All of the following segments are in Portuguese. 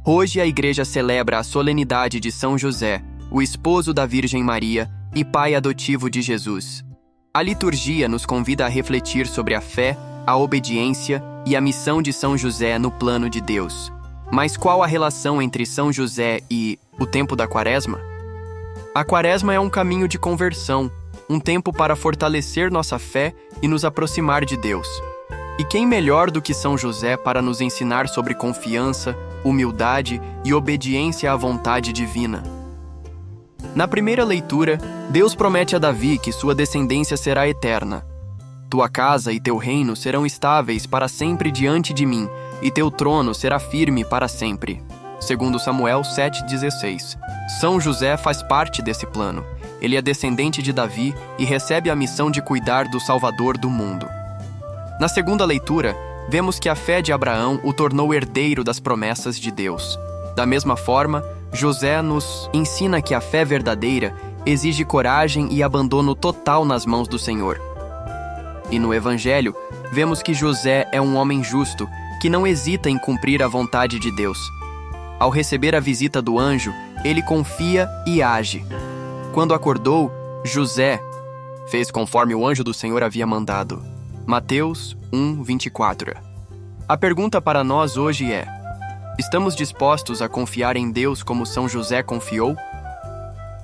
Hoje a Igreja celebra a solenidade de São José, o esposo da Virgem Maria e pai adotivo de Jesus. A liturgia nos convida a refletir sobre a fé, a obediência e a missão de São José no plano de Deus. Mas qual a relação entre São José e o tempo da Quaresma? A Quaresma é um caminho de conversão, um tempo para fortalecer nossa fé e nos aproximar de Deus. E quem melhor do que São José para nos ensinar sobre confiança, humildade e obediência à vontade divina? Na primeira leitura, Deus promete a Davi que sua descendência será eterna. Tua casa e teu reino serão estáveis para sempre diante de mim, e teu trono será firme para sempre. Segundo Samuel 7,16. São José faz parte desse plano. Ele é descendente de Davi e recebe a missão de cuidar do Salvador do mundo. Na segunda leitura, vemos que a fé de Abraão o tornou herdeiro das promessas de Deus. Da mesma forma, José nos ensina que a fé verdadeira exige coragem e abandono total nas mãos do Senhor. E no Evangelho, vemos que José é um homem justo, que não hesita em cumprir a vontade de Deus. Ao receber a visita do anjo, ele confia e age. Quando acordou, José fez conforme o anjo do Senhor havia mandado. Mateus 1:24. A pergunta para nós hoje é: estamos dispostos a confiar em Deus como São José confiou?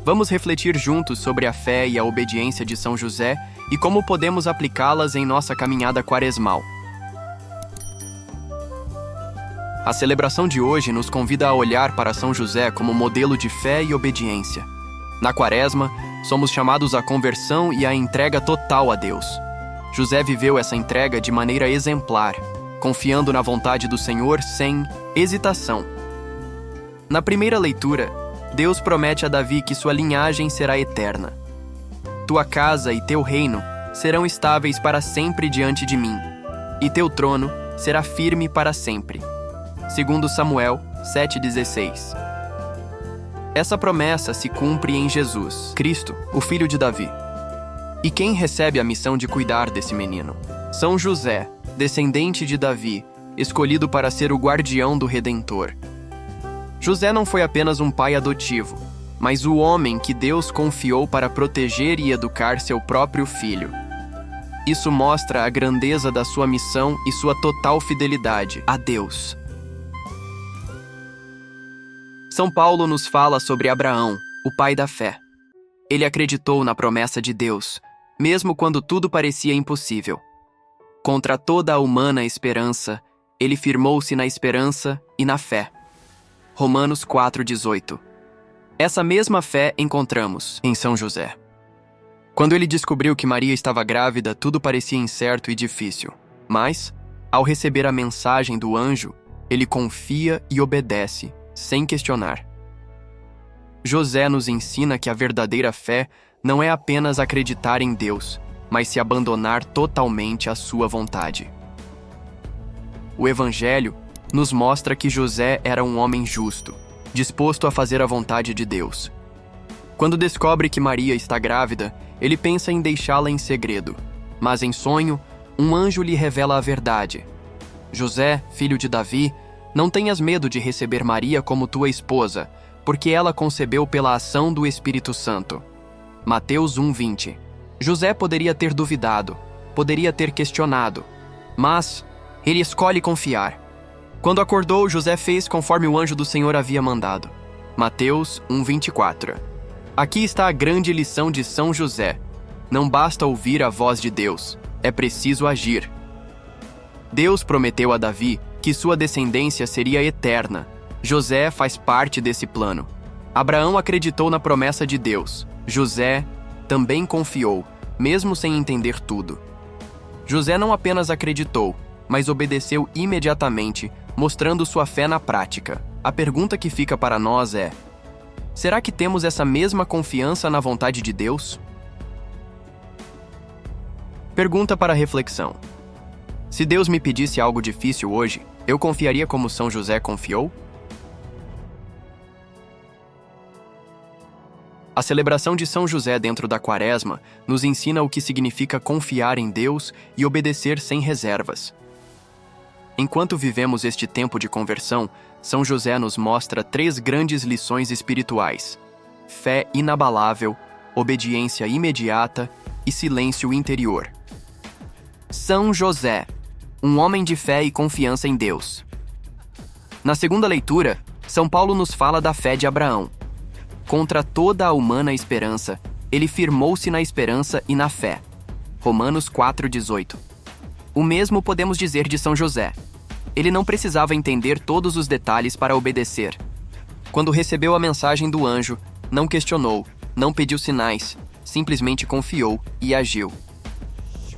Vamos refletir juntos sobre a fé e a obediência de São José e como podemos aplicá-las em nossa caminhada quaresmal. A celebração de hoje nos convida a olhar para São José como modelo de fé e obediência. Na Quaresma, somos chamados à conversão e à entrega total a Deus. José viveu essa entrega de maneira exemplar, confiando na vontade do Senhor sem hesitação. Na primeira leitura, Deus promete a Davi que sua linhagem será eterna. Tua casa e teu reino serão estáveis para sempre diante de mim, e teu trono será firme para sempre. Segundo Samuel 7,16. Essa promessa se cumpre em Jesus, Cristo, o filho de Davi. E quem recebe a missão de cuidar desse menino? São José, descendente de Davi, escolhido para ser o guardião do Redentor. José não foi apenas um pai adotivo, mas o homem que Deus confiou para proteger e educar seu próprio filho. Isso mostra a grandeza da sua missão e sua total fidelidade a Deus. São Paulo nos fala sobre Abraão, o pai da fé. Ele acreditou na promessa de Deus, mesmo quando tudo parecia impossível. Contra toda a humana esperança, ele firmou-se na esperança e na fé. Romanos 4,18. Essa mesma fé encontramos em São José. Quando ele descobriu que Maria estava grávida, tudo parecia incerto e difícil. Mas, ao receber a mensagem do anjo, ele confia e obedece, sem questionar. José nos ensina que a verdadeira fé não é apenas acreditar em Deus, mas se abandonar totalmente à sua vontade. O Evangelho nos mostra que José era um homem justo, disposto a fazer a vontade de Deus. Quando descobre que Maria está grávida, ele pensa em deixá-la em segredo, mas em sonho, um anjo lhe revela a verdade. José, filho de Davi, não tenhas medo de receber Maria como tua esposa, porque ela concebeu pela ação do Espírito Santo. Mateus 1:20. José poderia ter duvidado, poderia ter questionado, mas ele escolhe confiar. Quando acordou, José fez conforme o anjo do Senhor havia mandado. Mateus 1:24. Aqui está a grande lição de São José. Não basta ouvir a voz de Deus, é preciso agir. Deus prometeu a Davi que sua descendência seria eterna. José faz parte desse plano. Abraão acreditou na promessa de Deus. José também confiou, mesmo sem entender tudo. José não apenas acreditou, mas obedeceu imediatamente, mostrando sua fé na prática. A pergunta que fica para nós é: será que temos essa mesma confiança na vontade de Deus? Pergunta para reflexão. Se Deus me pedisse algo difícil hoje, eu confiaria como São José confiou? A celebração de São José dentro da Quaresma nos ensina o que significa confiar em Deus e obedecer sem reservas. Enquanto vivemos este tempo de conversão, São José nos mostra 3 grandes lições espirituais: fé inabalável, obediência imediata e silêncio interior. São José, um homem de fé e confiança em Deus. Na segunda leitura, São Paulo nos fala da fé de Abraão. Contra toda a humana esperança, ele firmou-se na esperança e na fé. Romanos 4,18. O mesmo podemos dizer de São José. Ele não precisava entender todos os detalhes para obedecer. Quando recebeu a mensagem do anjo, não questionou, não pediu sinais, simplesmente confiou e agiu.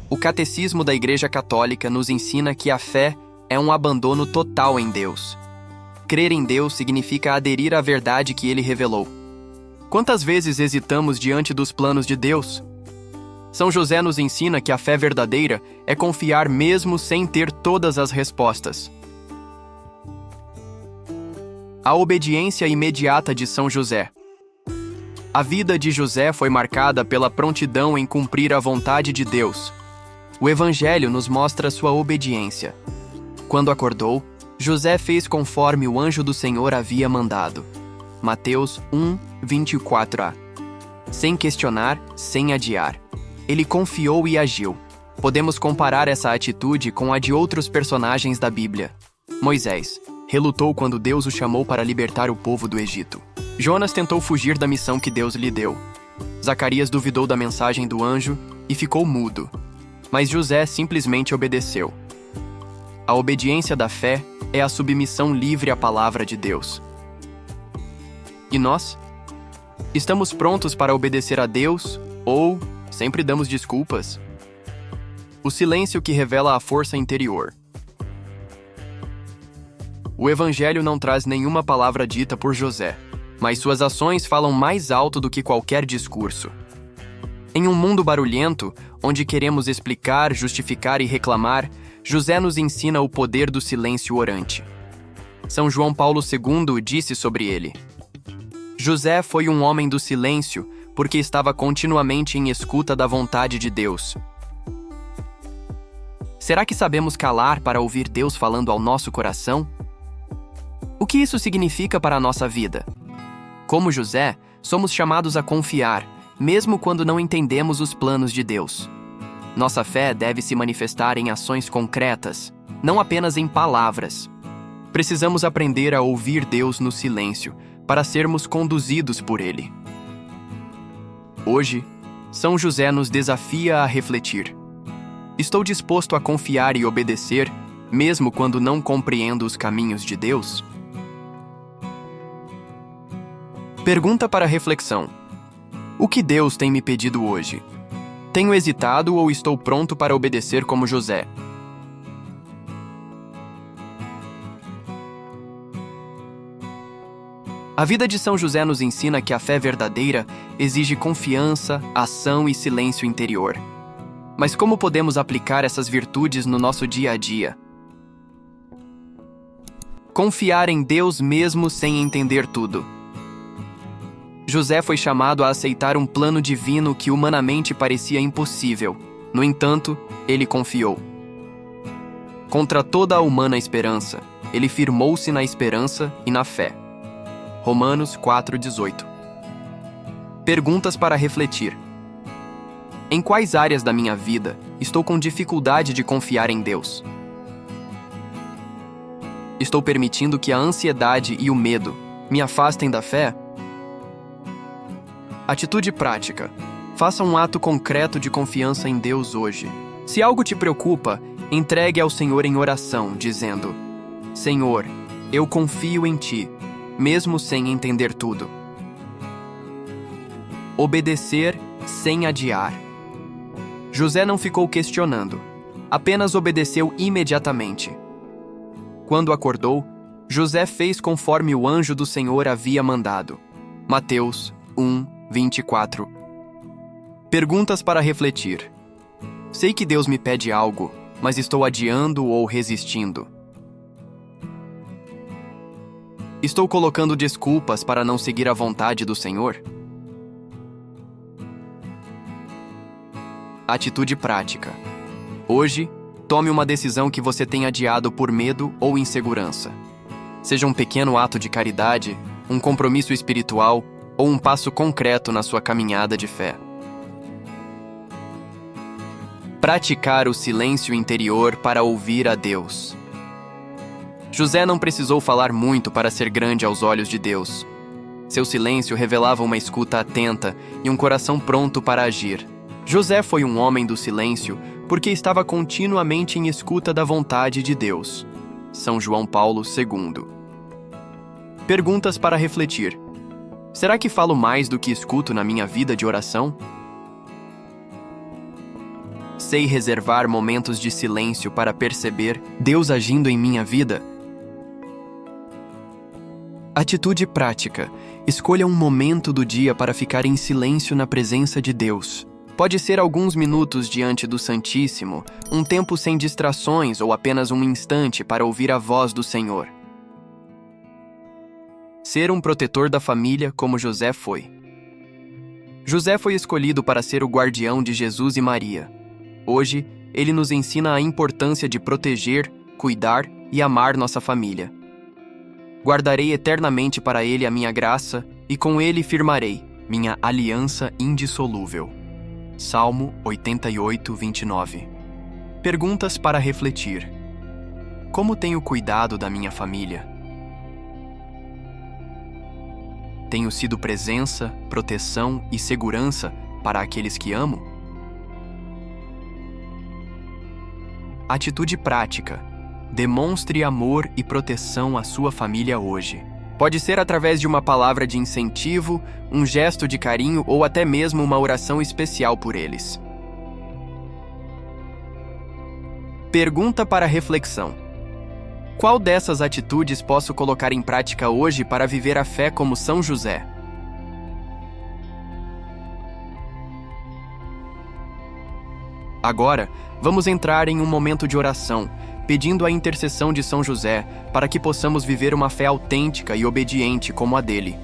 O Catecismo da Igreja Católica nos ensina que a fé é um abandono total em Deus. Crer em Deus significa aderir à verdade que Ele revelou. Quantas vezes hesitamos diante dos planos de Deus? São José nos ensina que a fé verdadeira é confiar mesmo sem ter todas as respostas. A obediência imediata de São José. A vida de José foi marcada pela prontidão em cumprir a vontade de Deus. O Evangelho nos mostra sua obediência. Quando acordou, José fez conforme o anjo do Senhor havia mandado. Mateus 1:24a. Sem questionar, sem adiar. Ele confiou e agiu. Podemos comparar essa atitude com a de outros personagens da Bíblia. Moisés relutou quando Deus o chamou para libertar o povo do Egito. Jonas tentou fugir da missão que Deus lhe deu. Zacarias duvidou da mensagem do anjo e ficou mudo. Mas José simplesmente obedeceu. A obediência da fé é a submissão livre à palavra de Deus. E nós? Estamos prontos para obedecer a Deus ou sempre damos desculpas? O silêncio que revela a força interior. O Evangelho não traz nenhuma palavra dita por José, mas suas ações falam mais alto do que qualquer discurso. Em um mundo barulhento, onde queremos explicar, justificar e reclamar, José nos ensina o poder do silêncio orante. São João Paulo II disse sobre ele: José foi um homem do silêncio, porque estava continuamente em escuta da vontade de Deus. Será que sabemos calar para ouvir Deus falando ao nosso coração? O que isso significa para a nossa vida? Como José, somos chamados a confiar, mesmo quando não entendemos os planos de Deus. Nossa fé deve se manifestar em ações concretas, não apenas em palavras. Precisamos aprender a ouvir Deus no silêncio, para sermos conduzidos por Ele. Hoje, São José nos desafia a refletir. Estou disposto a confiar e obedecer, mesmo quando não compreendo os caminhos de Deus? Pergunta para reflexão: o que Deus tem me pedido hoje? Tenho hesitado ou estou pronto para obedecer como José? A vida de São José nos ensina que a fé verdadeira exige confiança, ação e silêncio interior. Mas como podemos aplicar essas virtudes no nosso dia a dia? Confiar em Deus mesmo sem entender tudo. José foi chamado a aceitar um plano divino que humanamente parecia impossível. No entanto, ele confiou. Contra toda a humana esperança, ele firmou-se na esperança e na fé. Romanos 4,18. Perguntas para refletir. Em quais áreas da minha vida estou com dificuldade de confiar em Deus? Estou permitindo que a ansiedade e o medo me afastem da fé? Atitude prática. Faça um ato concreto de confiança em Deus hoje. Se algo te preocupa, entregue ao Senhor em oração, dizendo: Senhor, eu confio em Ti, mesmo sem entender tudo. Obedecer sem adiar. José não ficou questionando, apenas obedeceu imediatamente. Quando acordou, José fez conforme o anjo do Senhor havia mandado. Mateus 1:24. Perguntas para refletir. Sei que Deus me pede algo, mas estou adiando ou resistindo. Estou colocando desculpas para não seguir a vontade do Senhor? Atitude prática. Hoje, Tome uma decisão que você tenha adiado por medo ou insegurança. Seja um pequeno ato de caridade, um compromisso espiritual ou um passo concreto na sua caminhada de fé. Praticar o silêncio interior para ouvir a Deus. José não precisou falar muito para ser grande aos olhos de Deus. Seu silêncio revelava uma escuta atenta e um coração pronto para agir. José foi um homem do silêncio porque estava continuamente em escuta da vontade de Deus. São João Paulo II. Perguntas para refletir. Será que falo mais do que escuto na minha vida de oração? Sei reservar momentos de silêncio para perceber Deus agindo em minha vida? Atitude prática. Escolha um momento do dia para ficar em silêncio na presença de Deus. Pode ser alguns minutos diante do Santíssimo, um tempo sem distrações ou apenas um instante para ouvir a voz do Senhor. Ser um protetor da família como José foi. José foi escolhido para ser o guardião de Jesus e Maria. Hoje, ele nos ensina a importância de proteger, cuidar e amar nossa família. Guardarei eternamente para ele a minha graça e com ele firmarei minha aliança indissolúvel. Salmo 88, 29. Perguntas para refletir. Como tenho cuidado da minha família? Tenho sido presença, proteção e segurança para aqueles que amo? Atitude prática. Demonstre amor e proteção à sua família hoje. Pode ser através de uma palavra de incentivo, um gesto de carinho ou até mesmo uma oração especial por eles. Pergunta para reflexão. Qual dessas atitudes posso colocar em prática hoje para viver a fé como São José? Agora, vamos entrar em um momento de oração, pedindo a intercessão de São José para que possamos viver uma fé autêntica e obediente como a dele.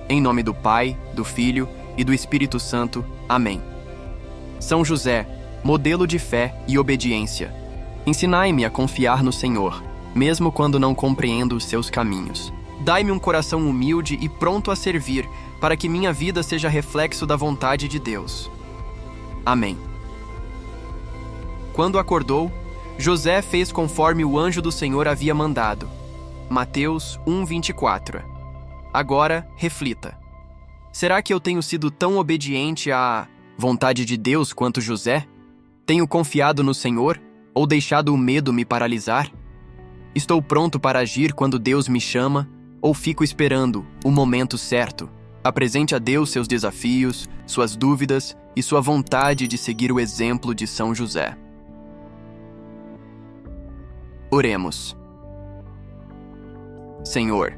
Em nome do Pai, do Filho e do Espírito Santo. Amém. São José, modelo de fé e obediência, ensinai-me a confiar no Senhor, mesmo quando não compreendo os seus caminhos. Dai-me um coração humilde e pronto a servir, para que minha vida seja reflexo da vontade de Deus. Amém. Quando acordou, José fez conforme o anjo do Senhor havia mandado. Mateus 1:24. Agora, reflita. Será que eu tenho sido tão obediente à vontade de Deus quanto José? Tenho confiado no Senhor ou deixado o medo me paralisar? Estou pronto para agir quando Deus me chama ou fico esperando o momento certo? Apresente a Deus seus desafios, suas dúvidas e sua vontade de seguir o exemplo de São José. Oremos. Senhor,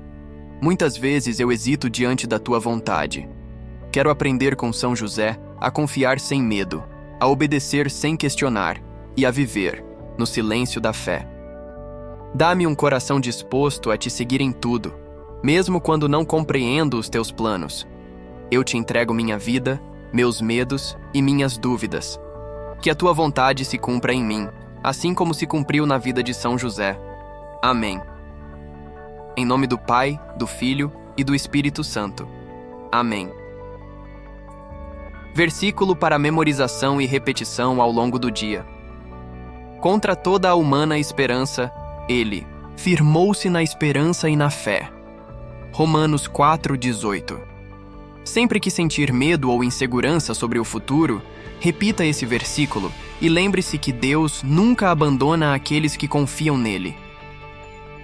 muitas vezes eu hesito diante da Tua vontade. Quero aprender com São José a confiar sem medo, a obedecer sem questionar e a viver no silêncio da fé. Dá-me um coração disposto a Te seguir em tudo, mesmo quando não compreendo os Teus planos. Eu Te entrego minha vida, meus medos e minhas dúvidas. Que a Tua vontade se cumpra em mim, assim como se cumpriu na vida de São José. Amém. Em nome do Pai, do Filho e do Espírito Santo. Amém. Versículo para memorização e repetição ao longo do dia. Contra toda a humana esperança, ele firmou-se na esperança e na fé. Romanos 4:18. Sempre que sentir medo ou insegurança sobre o futuro, repita esse versículo e lembre-se que Deus nunca abandona aqueles que confiam nele.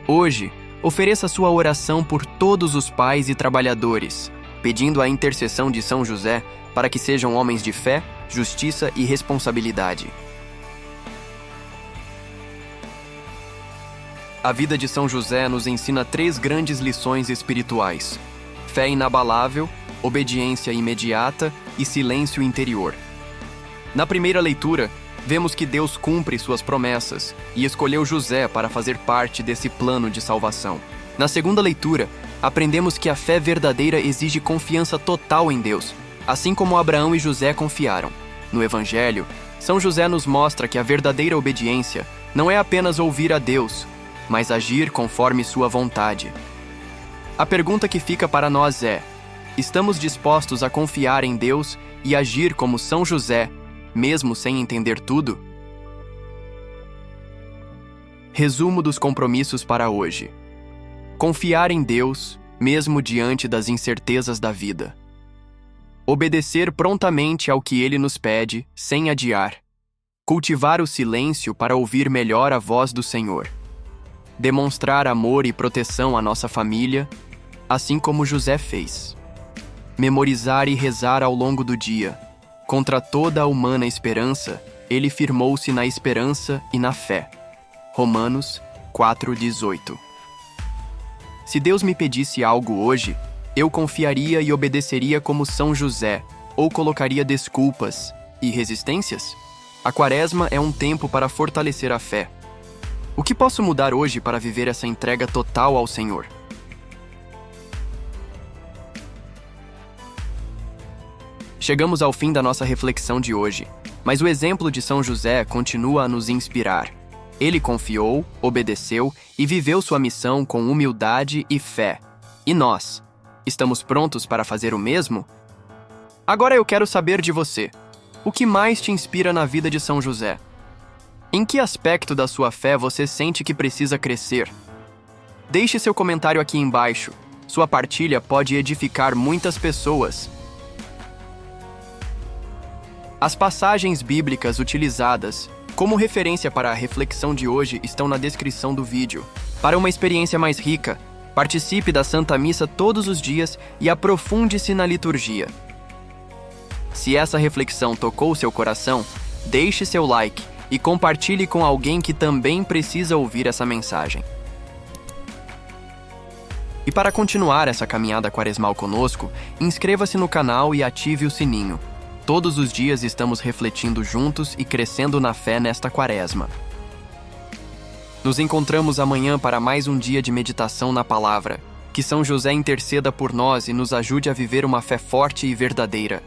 Hoje, ofereça sua oração por todos os pais e trabalhadores, pedindo a intercessão de São José para que sejam homens de fé, justiça e responsabilidade. A vida de São José nos ensina 3 grandes lições espirituais: fé inabalável, obediência imediata e silêncio interior. Na primeira leitura, vemos que Deus cumpre suas promessas e escolheu José para fazer parte desse plano de salvação. Na segunda leitura, aprendemos que a fé verdadeira exige confiança total em Deus, assim como Abraão e José confiaram. No Evangelho, São José nos mostra que a verdadeira obediência não é apenas ouvir a Deus, mas agir conforme sua vontade. A pergunta que fica para nós é: estamos dispostos a confiar em Deus e agir como São José, mesmo sem entender tudo? Resumo dos compromissos para hoje. Confiar em Deus, mesmo diante das incertezas da vida. Obedecer prontamente ao que Ele nos pede, sem adiar. Cultivar o silêncio para ouvir melhor a voz do Senhor. Demonstrar amor e proteção à nossa família, assim como José fez. Memorizar e rezar ao longo do dia. Contra toda a humana esperança, ele firmou-se na esperança e na fé. Romanos 4:18. Se Deus me pedisse algo hoje, eu confiaria e obedeceria como São José, ou colocaria desculpas e resistências? A Quaresma é um tempo para fortalecer a fé. O que posso mudar hoje para viver essa entrega total ao Senhor? Chegamos ao fim da nossa reflexão de hoje, mas o exemplo de São José continua a nos inspirar. Ele confiou, obedeceu e viveu sua missão com humildade e fé. E nós? Estamos prontos para fazer o mesmo? Agora eu quero saber de você. O que mais te inspira na vida de São José? Em que aspecto da sua fé você sente que precisa crescer? Deixe seu comentário aqui embaixo. Sua partilha pode edificar muitas pessoas. As passagens bíblicas utilizadas como referência para a reflexão de hoje estão na descrição do vídeo. Para uma experiência mais rica, participe da Santa Missa todos os dias e aprofunde-se na liturgia. Se essa reflexão tocou seu coração, deixe seu like e compartilhe com alguém que também precisa ouvir essa mensagem. E para continuar essa caminhada quaresmal conosco, inscreva-se no canal e ative o sininho. Todos os dias estamos refletindo juntos e crescendo na fé nesta Quaresma. Nos encontramos amanhã para mais um dia de meditação na Palavra. Que São José interceda por nós e nos ajude a viver uma fé forte e verdadeira.